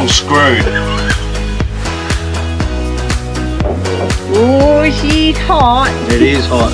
screwed. Oh, she's hot. It is hot.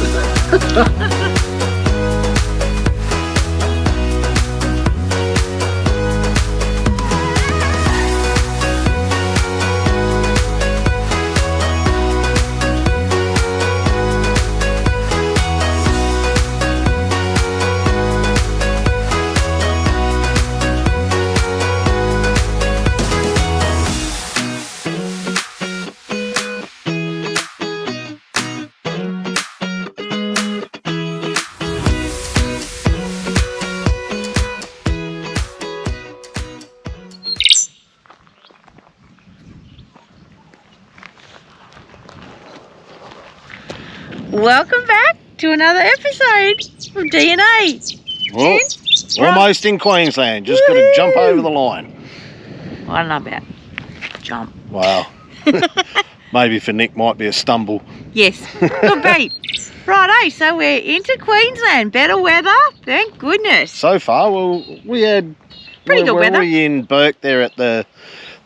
Welcome back to another episode of DNA. Well, almost in Queensland. Just got to jump over the line. I don't know about jump. Wow. Maybe for Nick might be a stumble. Yes, could be. Righto, so we're into Queensland. Better weather, thank goodness. So far, well, we had Pretty good weather. We in Burke there at the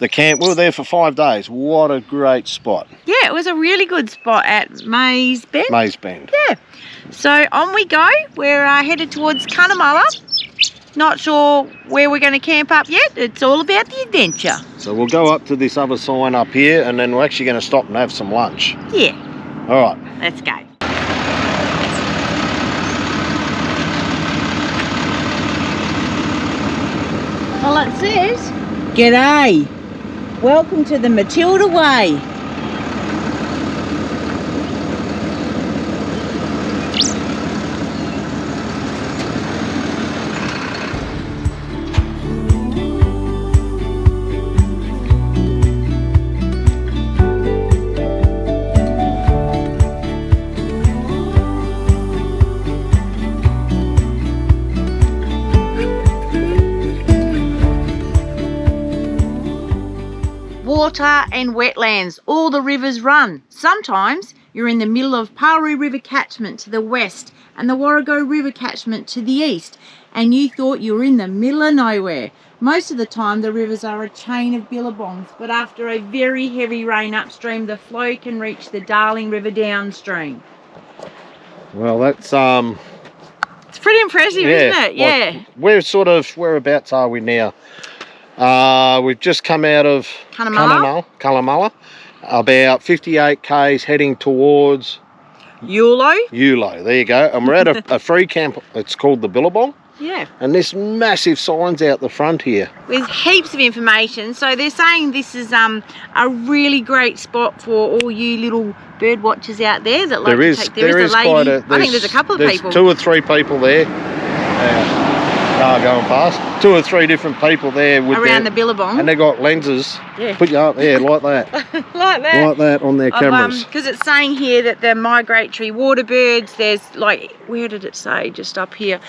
camp. We were there for 5 days. What a great spot. Yeah, it was a really good spot at Mays Bend. Mays Bend. Yeah. So on we go. We're headed towards Cunnamulla. Not sure where we're going to camp up yet. It's all about the adventure. So we'll go up to this other sign up here and then we're actually going to stop and have some lunch. Yeah. All right. Let's go. Well, it says, "G'day. Welcome to the Matilda Way." Water and wetlands, all the rivers run. Sometimes you're in the middle of Paroo River catchment to the west and the Warrego River catchment to the east, and you thought you were in the middle of nowhere. Most of the time the rivers are a chain of billabongs, but after a very heavy rain upstream, the flow can reach the Darling River downstream. Well, that's It's pretty impressive, isn't it? Yeah. Whereabouts are we now? We've just come out of Cunnamulla, about 58 k's heading towards Yulo. There you go. And we're at a free camp. It's called the Billabong. Yeah. And this massive signs out the front here. With heaps of information. So they're saying this is a really great spot for all you little bird watchers out there that like to take. There is a lady. I think there's a couple of people. 2 or 3 people there. Going past 2 or 3 different people there with around the billabong, and they got lenses. Yeah. Put you up there like that, like that on their cameras. Because it's saying here that the migratory water birds. There's like, where did it say? Just up here.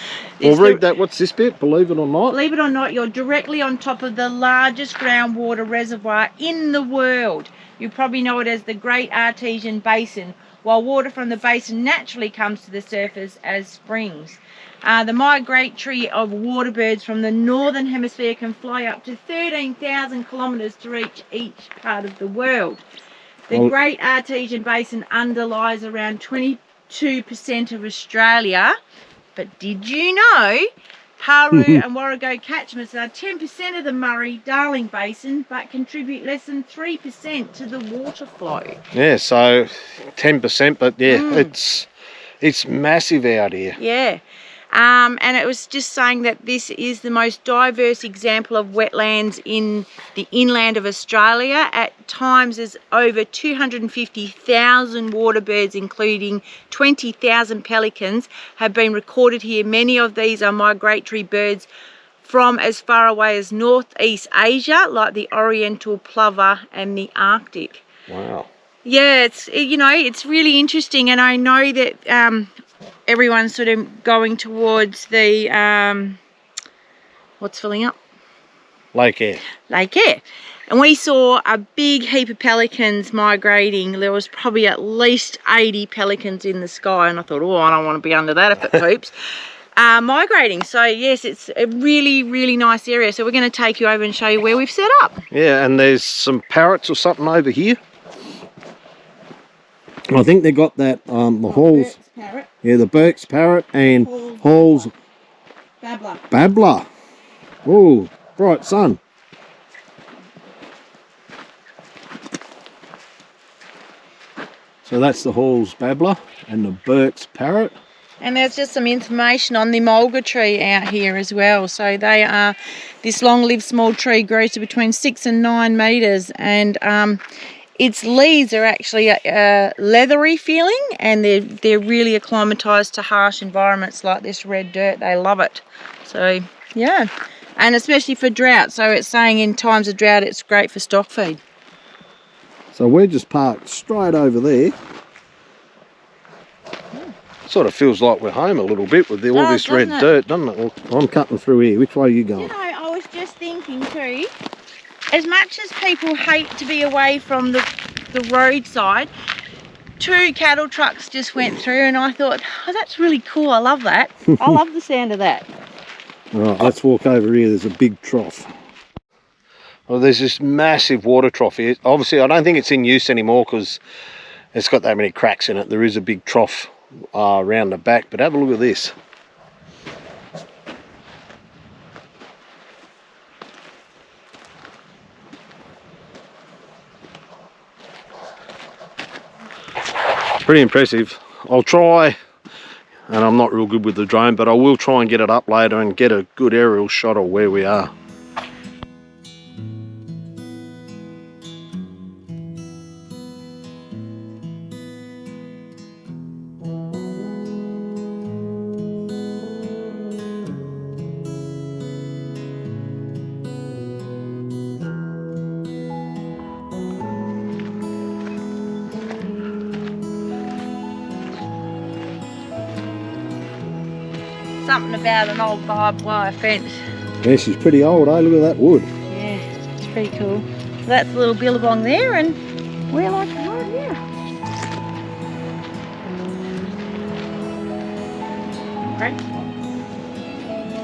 Well, read that. What's this bit? Believe it or not. Believe it or not, you're directly on top of the largest groundwater reservoir in the world. You probably know it as the Great Artesian Basin. While water from the basin naturally comes to the surface as springs. The migratory of water birds from the northern hemisphere can fly up to 13,000 kilometres to reach each part of the world. The Great Artesian Basin underlies around 22% of Australia. But did you know Paroo and Warrego catchments are 10% of the Murray-Darling Basin, but contribute less than 3% to the water flow? Yeah, so 10%, but yeah, it's massive out here. Yeah. And it was just saying that this is the most diverse example of wetlands in the inland of Australia. At times there's over 250,000 water birds, including 20,000 pelicans, have been recorded here. Many of these are migratory birds from as far away as Northeast Asia, like the Oriental plover and the Arctic. Wow. Yeah, it's really interesting, and I know that everyone's sort of going towards the what's filling up? Lake Eyre. And we saw a big heap of pelicans migrating. There was probably at least 80 pelicans in the sky, and I thought, oh, I don't want to be under that if it poops. migrating. So yes, it's a really, really nice area. So we're going to take you over and show you where we've set up. Yeah, and there's some parrots or something over here. I think they got that, the Hall's parrot. Yeah, the Burke's parrot and Hall's babbler. Oh, bright sun. So that's the Hall's babbler and the Burke's parrot. And there's just some information on the mulga tree out here as well. So they are, this long-lived small tree grows to between 6 and 9 metres, and its leaves are actually leathery feeling, and they're really acclimatised to harsh environments like this red dirt. They love it. So yeah, and especially for drought. So it's saying in times of drought it's great for stock feed. So we're just parked straight over there. Sort of feels like we're home a little bit with all this red dirt, doesn't it? Well, I'm cutting through here. Which way are you going? You know, I was just thinking too, as much as people hate to be away from the roadside, 2 cattle trucks just went through, and I thought, oh, that's really cool. I love that. I love the sound of that. All right, let's walk over here. There's a big trough. Well, there's this massive water trough here. Obviously, I don't think it's in use anymore because it's got that many cracks in it. There is a big trough around the back, but have a look at this. Pretty impressive. I'll try, and I'm not real good with the drone, but I will try and get it up later and get a good aerial shot of where we are. Something about an old barbed wire fence. Yeah, she's pretty old, eh? Look at that wood. Yeah, it's pretty cool. So that's the little billabong there, and we're like right here. Great.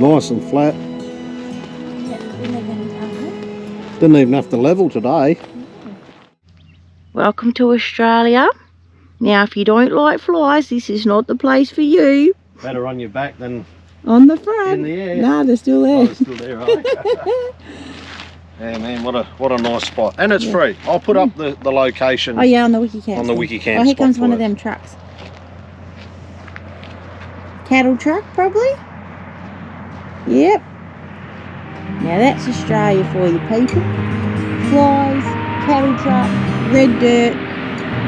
Nice and flat. Didn't even have to level today. Welcome to Australia. Now, if you don't like flies, this is not the place for you. Better on your back than on the front. In the air. No, they're still there. Oh, they're still there, right? Yeah, man, what a nice spot. And it's free. I'll put up the location. Oh yeah, on the WikiCamp. On the WikiCamp. Oh, here comes one of them trucks. Cattle truck, probably? Yep. Now that's Australia for you people. Flies, cattle truck, red dirt,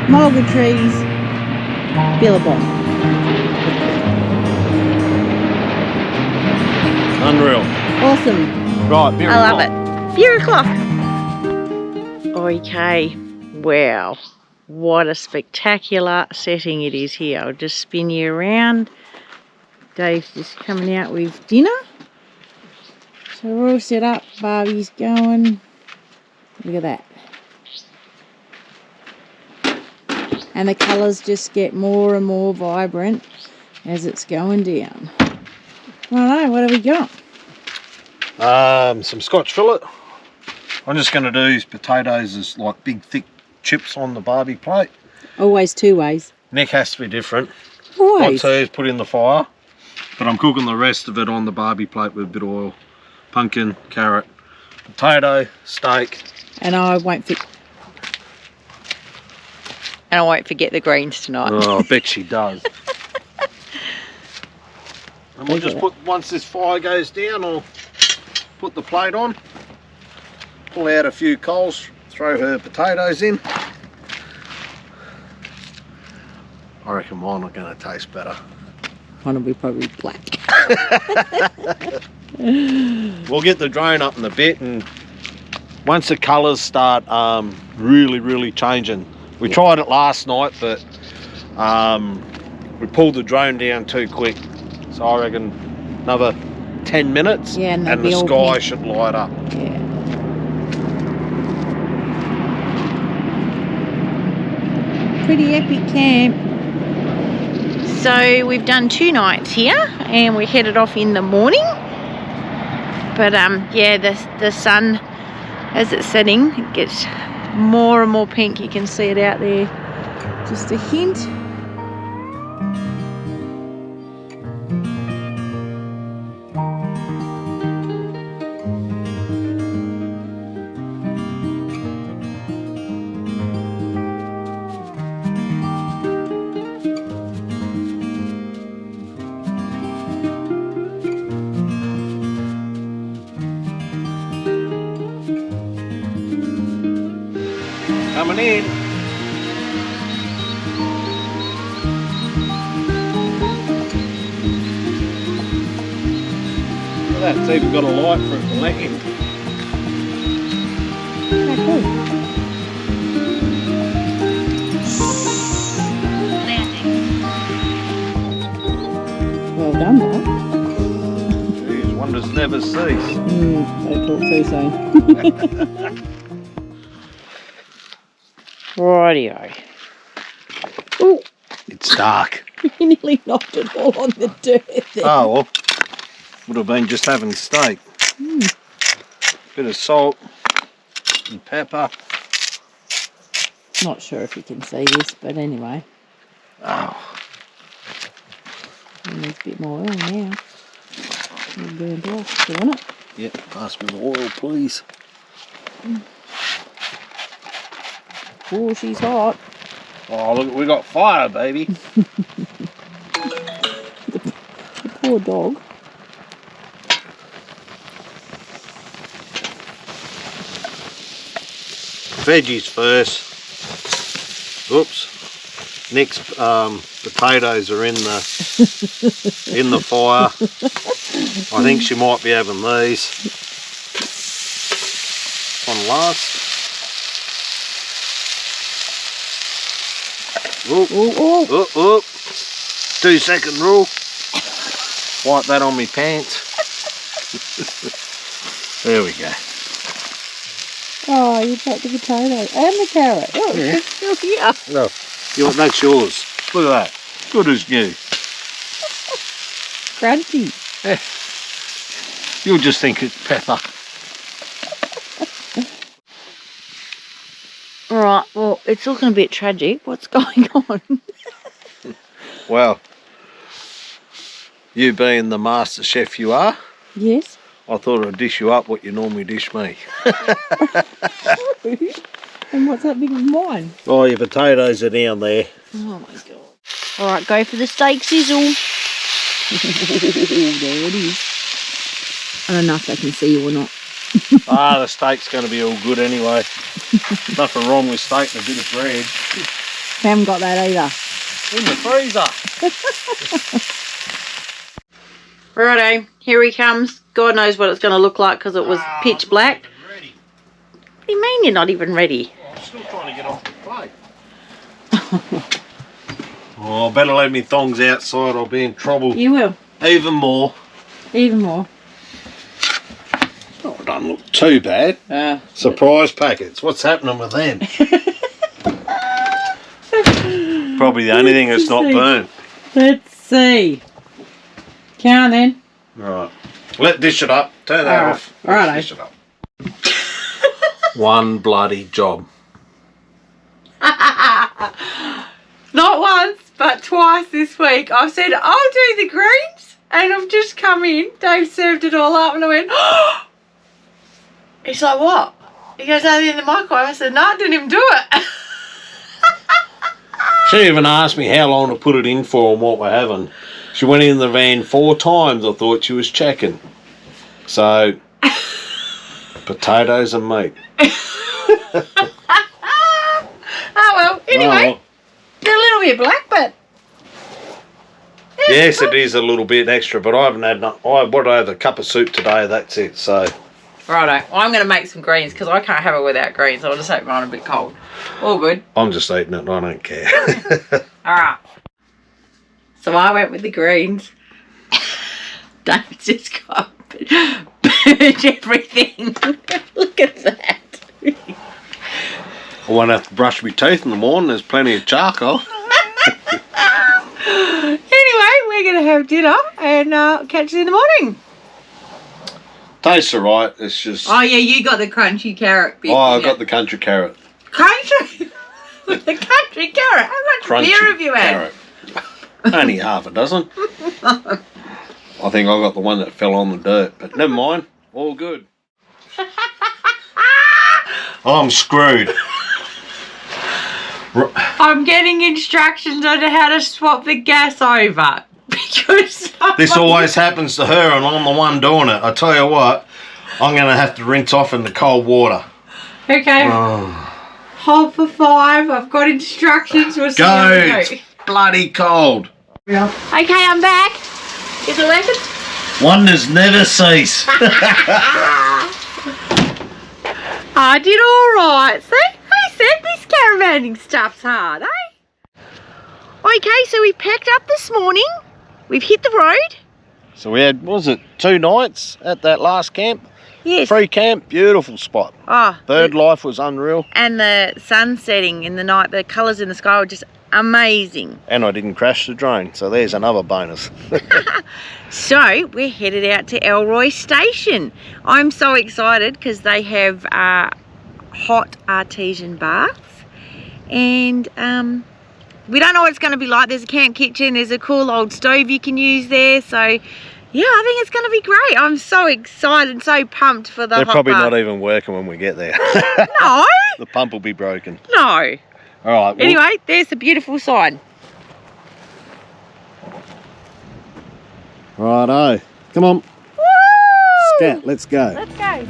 mulga trees, billabong. Unreal. Awesome. Right, beer I love it. Beer o'clock. Okay. Wow. What a spectacular setting it is here. I'll just spin you around. Dave's just coming out with dinner. So we're all set up. Barbie's going. Look at that. And the colours just get more and more vibrant as it's going down. Righto, what have we got? Some Scotch fillet. I'm just going to do potatoes as like big thick chips on the barbie plate. Always 2 ways. Neck has to be different. Always. What 2 is put in the fire, but I'm cooking the rest of it on the barbie plate with a bit of oil. Pumpkin, carrot, potato, steak. And I won't forget the greens tonight. Oh, I bet she does. And we'll just put, once this fire goes down, I'll put the plate on, pull out a few coals, throw her potatoes in. I reckon mine are going to taste better. Mine will be probably black. We'll get the drone up in a bit, and once the colours start really changing. We tried it last night, but we pulled the drone down too quick. So I reckon another 10 minutes and the sky should light up. Yeah. Pretty epic camp. So we've done 2 nights here and we're headed off in the morning. But yeah, the sun, as it's setting, it gets more and more pink. You can see it out there. Just a hint. Coming in. Look at that, it's even got a light for it to let in. Well done, Mark. Jeez, wonders never cease. Don't talk too soon. Rightio. Oh, It's dark. you nearly knocked it all on the dirt there. Oh well, would have been just having steak. Bit of salt and pepper. Not sure if you can see this, but anyway. Oh, It needs a bit more oil now. It'll burn off, do you want it? yep, pass me the oil please. Oh, she's hot. Oh look, we got fire, baby. The poor dog. Veggies first. Oops. Next, potatoes are in the fire. I think she might be having these on last. Oop, oop, oop. 2-second rule. Wipe that on me pants. There we go. Oh, you got the potato and the carrot. Oh, Yeah. it's still here. No, that's yours. Look at that. Good as new. Crunchy. Yeah. You'll just think it's pepper. Alright, well, it's looking a bit tragic. What's going on? Well, you being the master chef you are, Yes. I thought I'd dish you up what you normally dish me. And what's happening with mine? Oh, your potatoes are down there. Oh my god. Alright, go for the steak sizzle. There it is. I don't know if they can see you or not. The steak's going to be all good anyway. Nothing wrong with steak and a bit of bread. Haven't got that either. In the freezer. Righto, here he comes. God knows what it's going to look like because it was pitch black. Ready. What do you mean you're not even ready? Oh, I'm still trying to get off the plate. Oh, better leave me thongs outside, I'll be in trouble. You will. Even more. Even more. Oh, it doesn't look too bad. Surprise packets, what's happening with them? Probably the only thing that's not burnt. Let's see. Count then. Right. Let's dish it up. Turn that off. Righto. Dish it up. One bloody job. Not once, but twice this week. I've said, I'll do the greens. And I've just come in. Dave served it all up and I went, oh! He's like, what? He goes, are they in the microwave? I said, no, I didn't even do it. She even asked me how long to put it in for and what we're having. She went in the van 4 times. I thought she was checking. So, potatoes and meat. Oh well, anyway, they're a little bit black, but yes, it is a little bit extra, but I haven't had I had a cup of soup today. That's it. So, righto. I'm going to make some greens because I can't have it without greens. I'll just have mine a bit cold. All good. I'm just eating it and I don't care. All right. So I went with the greens. Dave's just got burnt everything. Look at that. I won't have to brush my teeth in the morning. There's plenty of charcoal. we're going to have dinner and catch you in the morning. Tastes alright, it's just... Oh yeah, you got the crunchy carrot bit. Oh, I got the country carrot. Country? The country carrot? How much Crunchy beer have you had? carrot. Only half a dozen. I think I got the one that fell on the dirt, but never mind. All good. I'm screwed. I'm getting instructions on how to swap the gas over. Because this always happens to her and I'm the one doing it. I tell you what, I'm going to have to rinse off in the cold water. Okay. Hold for 5. I've got instructions. We'll see how we go. It's bloody cold. Yeah. Okay, I'm back. Is it working? Wonders never cease. I did all right. See? I said this caravanning stuff's hard, eh? Okay, so we packed up this morning. We've hit the road. So we had, what was it, 2 nights at that last camp? Yes. Free camp, beautiful spot. Oh, Bird life was unreal. And the sun setting in the night, the colours in the sky were just amazing. And I didn't crash the drone, so there's another bonus. So we're headed out to Alroy Station. I'm so excited because they have hot artesian baths. And we don't know what it's going to be like. There's a camp kitchen, there's a cool old stove you can use there. So yeah, I think it's going to be great. I'm so excited, so pumped for the They're hot probably bath. not even working when we get there. No. The pump will be broken. No. All right. Well, anyway, there's the beautiful sign. Righto. Come on. Woo! Scat, let's go. Let's go.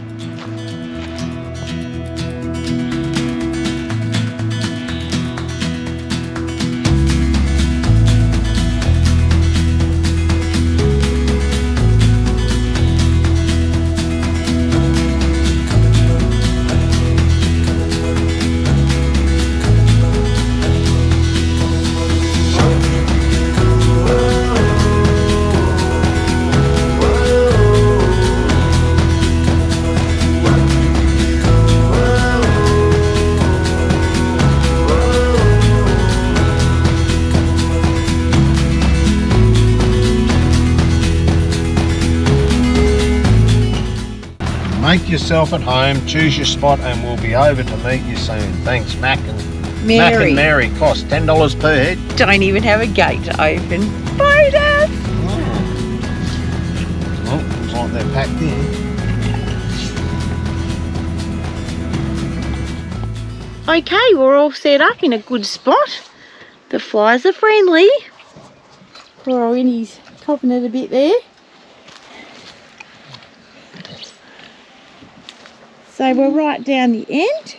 Make yourself at home, choose your spot, and we'll be over to meet you soon. Thanks, Mac and Mary. Cost $10 per head. Don't even have a gate to open. Bye, Dad. Well, looks like they're packed in. Okay, we're all set up in a good spot. The flies are friendly. Poor Winnie's copping it a bit there. So we're right down the end.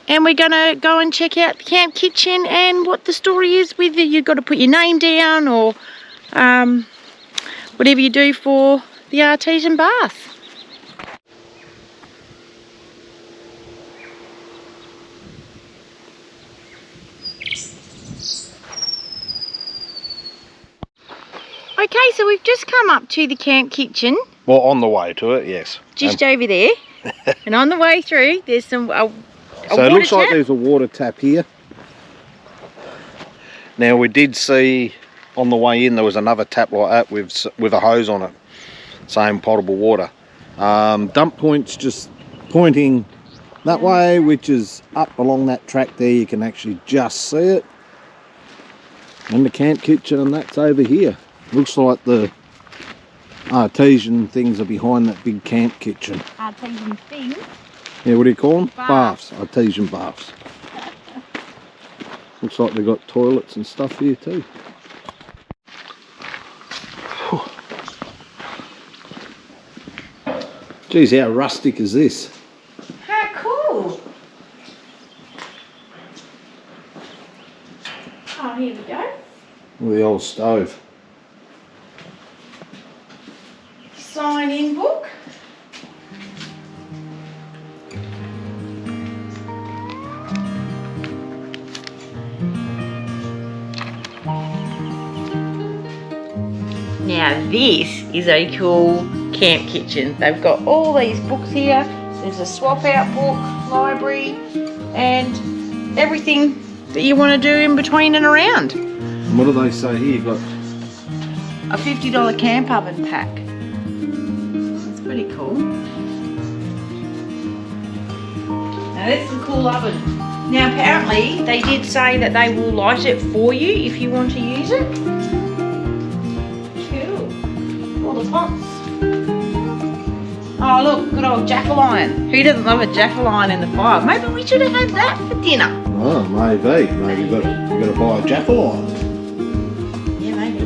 And we're going to go and check out the camp kitchen and what the story is with it. You've got to put your name down or whatever you do for the artesian bath. Okay, so we've just come up to the camp kitchen. Well, on the way to it, yes. Just over there. And on the way through, there's some so it looks like there's a water tap here. Now we did see on the way in there was another tap like that with a hose on it. Same potable water. Dump point's just pointing that way, which is up along that track there. You can actually just see it. And the camp kitchen, and that's over here. Looks like the artesian things are behind that big camp kitchen. Artesian thing? Yeah, what do you call them? Baths. Artesian baths. Looks like they've got toilets and stuff here too. Geez, how rustic is this? How cool! Oh, here we go. With the old stove. Sign-in book. Now this is a cool camp kitchen. They've got all these books here. There's a swap out book, library, and everything that you want to do in between and around. What do they say here? You've got a $50 camp oven pack. That's pretty cool. Now that's a cool oven. Now apparently they did say that they will light it for you if you want to use it. Cool. All the pots. Oh look, good old jack-o'-lantern. Who doesn't love a jack-o'-lantern in the fire? Maybe we should have had that for dinner. Oh, maybe. Maybe you've got to buy a jack-o'-lantern. Yeah, maybe.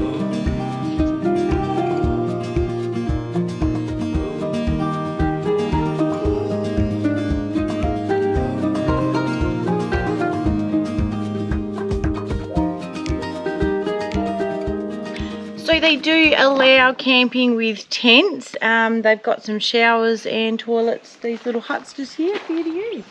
So they do allow camping with tents. They've got some showers and toilets, these little huts just here for you to use.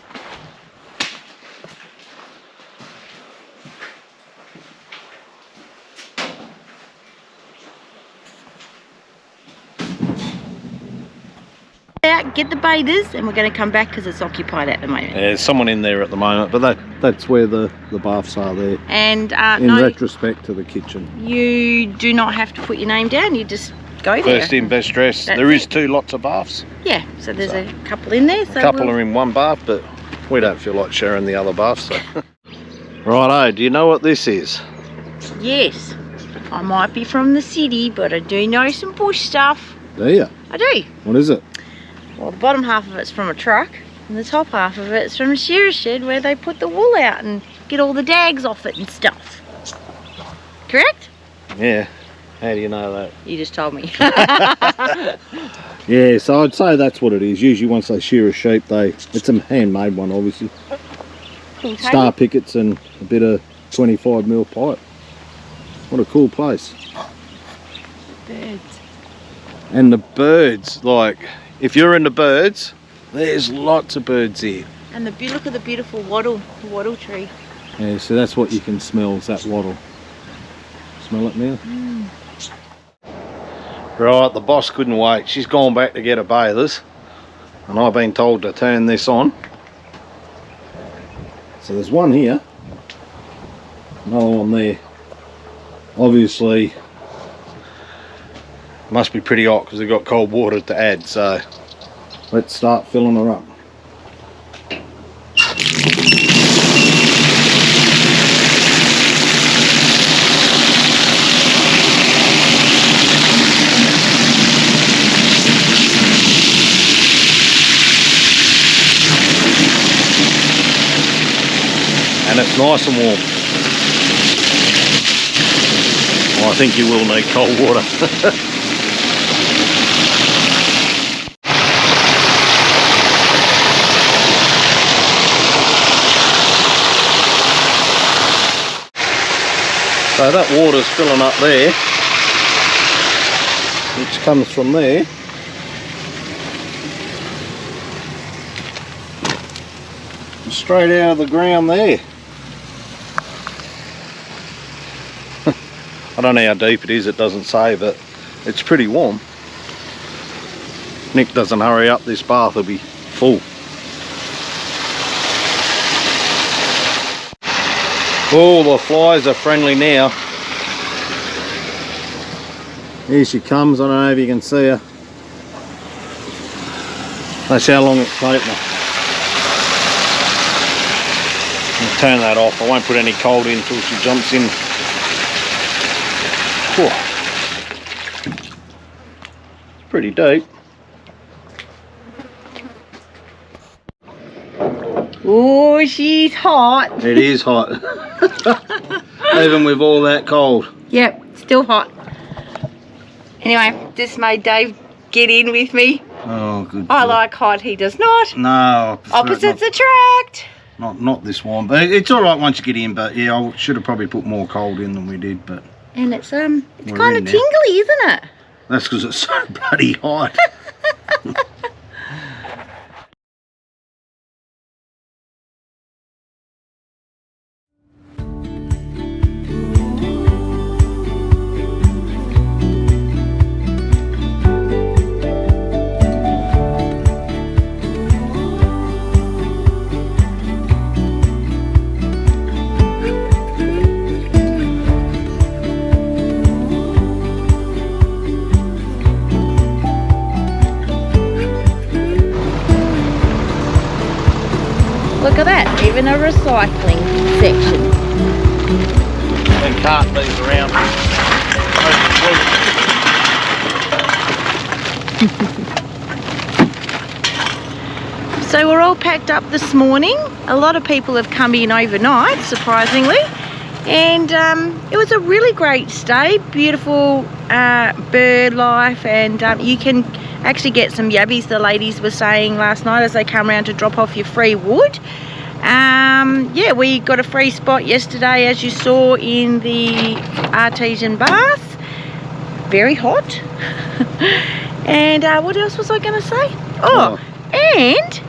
Out, get the bathers, and we're going to come back because it's occupied at the moment. Yeah, there's someone in there at the moment, but that's where the baths are there. And in retrospect to the kitchen. You do not have to put your name down, you just go there. First in, best dressed. That's there is it. 2 lots of baths. Yeah, so there's a couple in there. So a couple are in one bath, but we don't feel like sharing the other bath. So. Righto, do you know what this is? Yes, I might be from the city, but I do know some bush stuff. Do you? I do. What is it? Well, the bottom half of it's from a truck, and the top half of it's from a shearer shed where they put the wool out and get all the dags off it and stuff. Correct? Yeah. How do you know that? You just told me. Yeah, so I'd say that's what it is. Usually once they shear a sheep, it's a handmade one, obviously. Cool. Star pickets and a bit of 25mm pipe. What a cool place. Birds. And the birds, like, if you're into birds, there's lots of birds here. And look at the beautiful wattle tree. Yeah, so that's what you can smell, is that wattle. Smell it now? Mm. Right, the boss couldn't wait. She's gone back to get her bathers. And I've been told to turn this on. So there's one here. Another one there. Obviously, must be pretty hot because they've got cold water to add, so let's start filling her up. And it's nice and warm. Well, I think you will need cold water. So that water's filling up there, which comes from there. Straight out of the ground there. I don't know how deep it is, it doesn't say, but it's pretty warm. Nick doesn't hurry up, this bath will be full. Oh, the flies are friendly now. Here she comes, I don't know if you can see her. That's how long it's taken her. I'll turn that off, I won't put any cold in until she jumps in. Whew. Pretty deep. Oh, she's hot. It is hot. Even with all that cold. Yep, still hot. Anyway, this made Dave get in with me. Oh, good. I like hot, he does not. No. Opposites attract. Not this one, but it's all right once you get in. But yeah, I should have probably put more cold in than we did. But and it's kind of tingly, isn't it? That's because it's so bloody hot. Look at that, even a recycling section. And cart these around. So we're all packed up this morning. A lot of people have come in overnight, surprisingly. And it was a really great stay. Beautiful bird life, and you can actually get some yabbies, the ladies were saying last night as they come around to drop off your free wood. Yeah, we got a free spot yesterday, as you saw, in the Artesian bath. Very hot. And what else was I going to say? Oh, and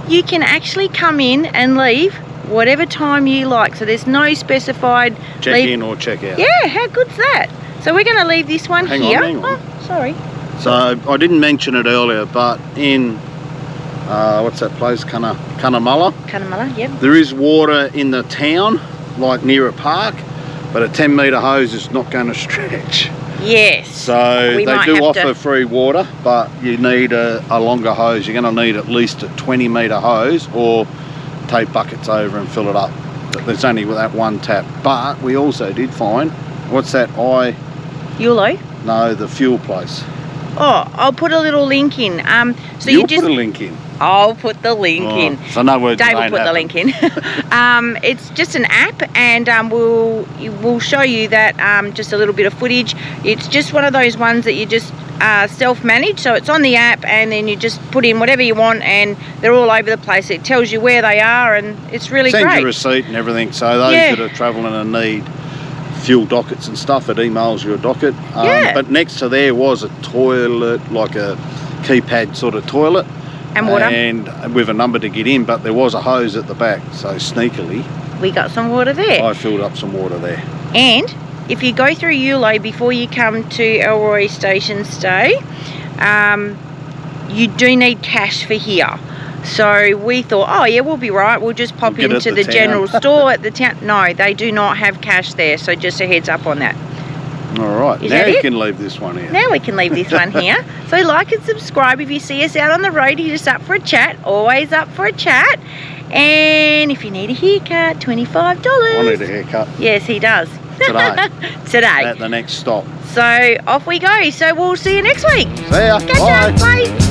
you can actually come in and leave whatever time you like. So there's no specified check in or check out. Yeah, how good's that? So we're going to leave this one here. Hang on. Oh, sorry. So I didn't mention it earlier, but in what's that place, Cunnamulla? Cunnamulla, yep. There is water in the town, like near a park, but a 10-metre hose is not going to stretch. Yes. So they do offer free water, but you need a longer hose. You're going to need at least a 20-metre hose, or take buckets over and fill it up. But there's only that one tap. But we also did find, what's that? Yulo? No, the fuel place. Oh, I'll put a little link in. So You'll put a link in. I'll put the link in. So no words. Dave will put the link in. It's just an app, and we'll show you that just a little bit of footage. It's just one of those ones that you just self-manage. So it's on the app, and then you just put in whatever you want, and they're all over the place. It tells you where they are, and it's really great. Sends you a receipt and everything. So those that are travelling and need fuel dockets and stuff, it emails you a docket. But next to there was a toilet, like a keypad sort of toilet. And water. And with a number to get in, but there was a hose at the back, so sneakily we got some water there. I filled up some water there. And if you go through Yulo before you come to Alroy Station Stay, you do need cash for here. So we thought, oh yeah, we'll be right, we'll just pop into the general store at the town. No, they do not have cash there, so just a heads up on that. Alright, now you can leave this one here. Now we can leave this one here. So like and subscribe if you see us out on the road. You're just up for a chat, always up for a chat. And if you need a haircut, $25. I need a haircut. Yes, he does. Today. Today. At the next stop. So off we go. So we'll see you next week. See ya. Catch ya. Bye.